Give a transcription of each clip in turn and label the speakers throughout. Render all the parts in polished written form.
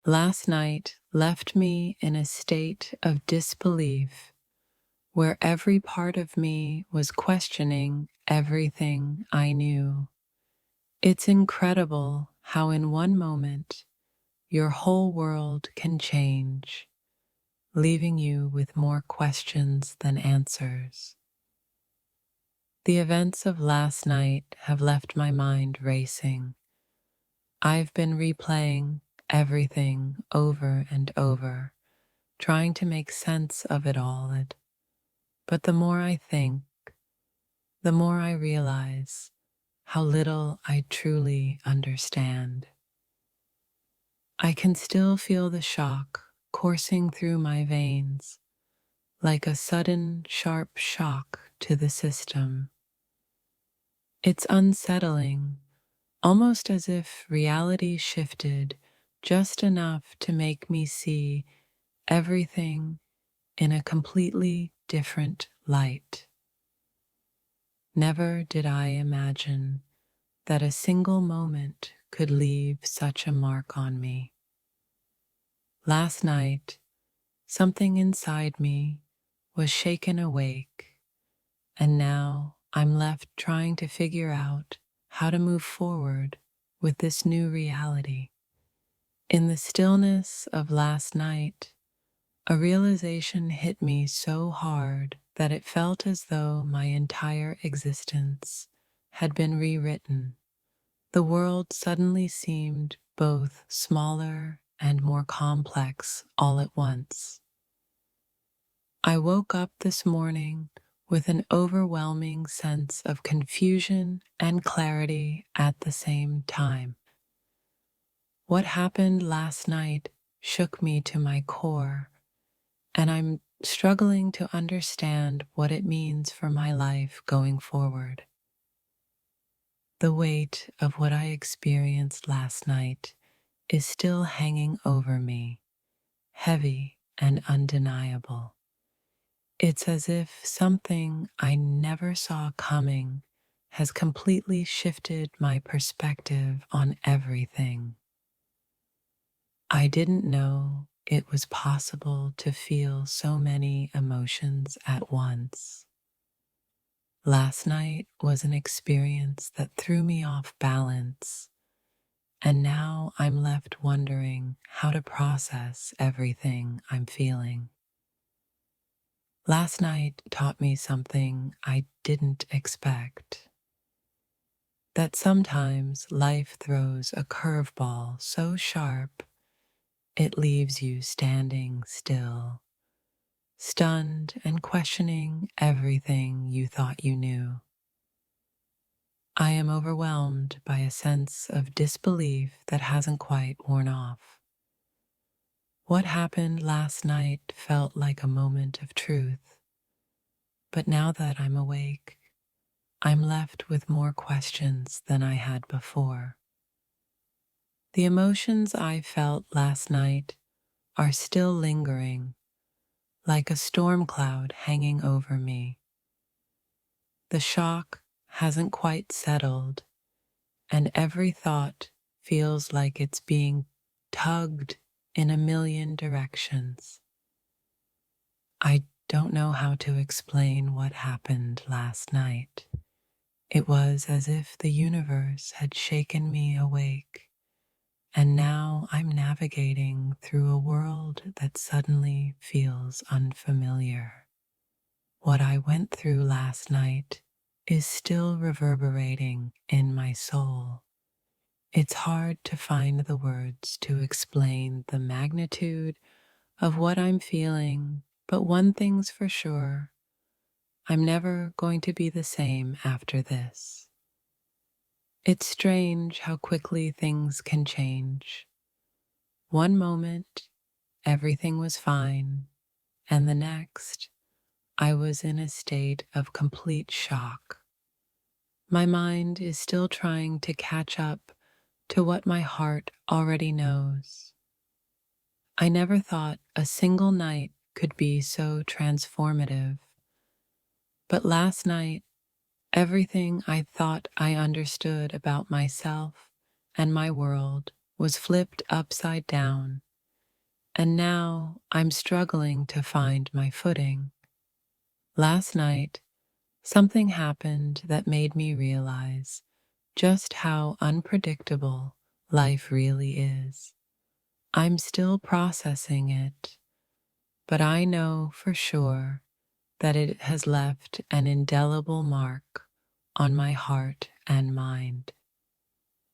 Speaker 1: Last night left me in a state of disbelief where every part of me was questioning everything I knew. It's incredible how in one moment your whole world can change, leaving you with more questions than answers. The events of last night have left my mind racing. I've been replaying everything over and over, trying to make sense of it all. But the more I think, the more I realize how little I truly understand. I can still feel the shock coursing through my veins, like a sudden, sharp shock to the system. It's unsettling, almost as if reality shifted just enough to make me see everything in a completely different light. Never did I imagine that a single moment could leave such a mark on me. Last night, something inside me was shaken awake, and now I'm left trying to figure out how to move forward with this new reality. In the stillness of last night, a realization hit me so hard that it felt as though my entire existence had been rewritten. The world suddenly seemed both smaller and more complex all at once. I woke up this morning with an overwhelming sense of confusion and clarity at the same time. What happened last night shook me to my core, and I'm struggling to understand what it means for my life going forward. The weight of what I experienced last night is still hanging over me, heavy and undeniable. It's as if something I never saw coming has completely shifted my perspective on everything. I didn't know it was possible to feel so many emotions at once. Last night was an experience that threw me off balance, and now I'm left wondering how to process everything I'm feeling. Last night taught me something I didn't expect. That sometimes life throws a curveball so sharp it leaves you standing still, stunned and questioning everything you thought you knew. I am overwhelmed by a sense of disbelief that hasn't quite worn off. What happened last night felt like a moment of truth, but now that I'm awake, I'm left with more questions than I had before. The emotions I felt last night are still lingering, like a storm cloud hanging over me. The shock hasn't quite settled, and every thought feels like it's being tugged in a million directions. I don't know how to explain what happened last night. It was as if the universe had shaken me awake, and now I'm navigating through a world that suddenly feels unfamiliar. What I went through last night is still reverberating in my soul. It's hard to find the words to explain the magnitude of what I'm feeling, but one thing's for sure, I'm never going to be the same after this. It's strange how quickly things can change. One moment, everything was fine, and the next, I was in a state of complete shock. My mind is still trying to catch up to what my heart already knows. I never thought a single night could be so transformative, but last night, everything I thought I understood about myself and my world was flipped upside down, and now I'm struggling to find my footing. Last night, something happened that made me realize just how unpredictable life really is. I'm still processing it, but I know for sure that it has left an indelible mark on my heart and mind.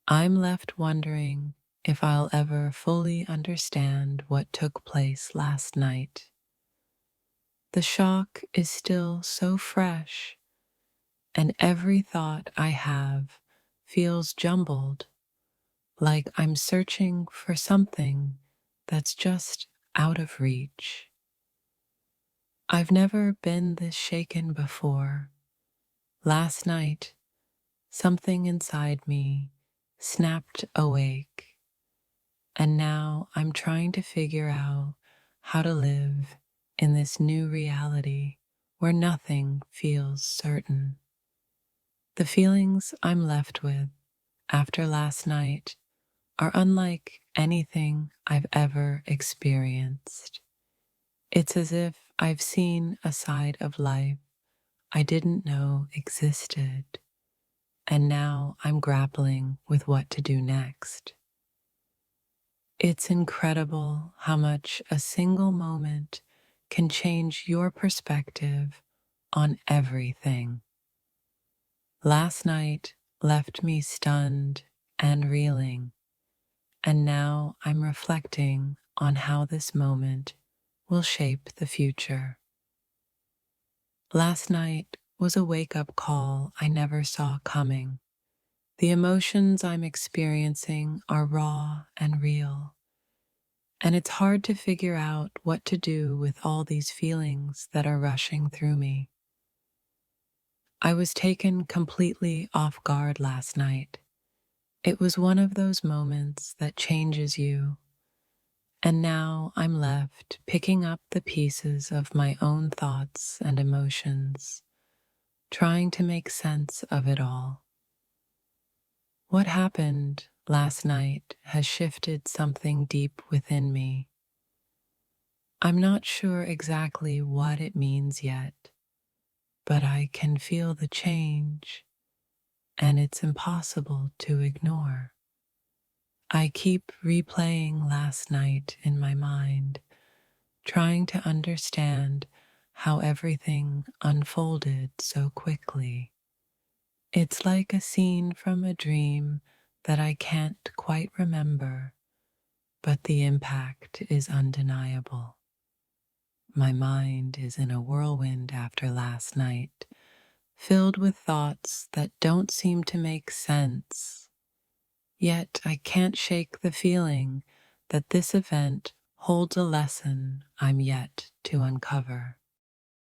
Speaker 1: I'm left wondering if I'll ever fully understand what took place last night. The shock is still so fresh, and every thought I have feels jumbled, like I'm searching for something that's just out of reach. I've never been this shaken before. Last night, something inside me snapped awake, and now I'm trying to figure out how to live in this new reality where nothing feels certain. The feelings I'm left with after last night are unlike anything I've ever experienced. It's as if I've seen a side of life I didn't know existed, and now I'm grappling with what to do next. It's incredible how much a single moment can change your perspective on everything. Last night left me stunned and reeling, and now I'm reflecting on how this moment will shape the future. Last night was a wake-up call I never saw coming. The emotions I'm experiencing are raw and real, and it's hard to figure out what to do with all these feelings that are rushing through me. I was taken completely off guard last night. It was one of those moments that changes you, and now I'm left picking up the pieces of my own thoughts and emotions, trying to make sense of it all. What happened last night has shifted something deep within me. I'm not sure exactly what it means yet, but I can feel the change, and it's impossible to ignore. I keep replaying last night in my mind, trying to understand how everything unfolded so quickly. It's like a scene from a dream that I can't quite remember, but the impact is undeniable. My mind is in a whirlwind after last night, filled with thoughts that don't seem to make sense. Yet I can't shake the feeling that this event holds a lesson I'm yet to uncover.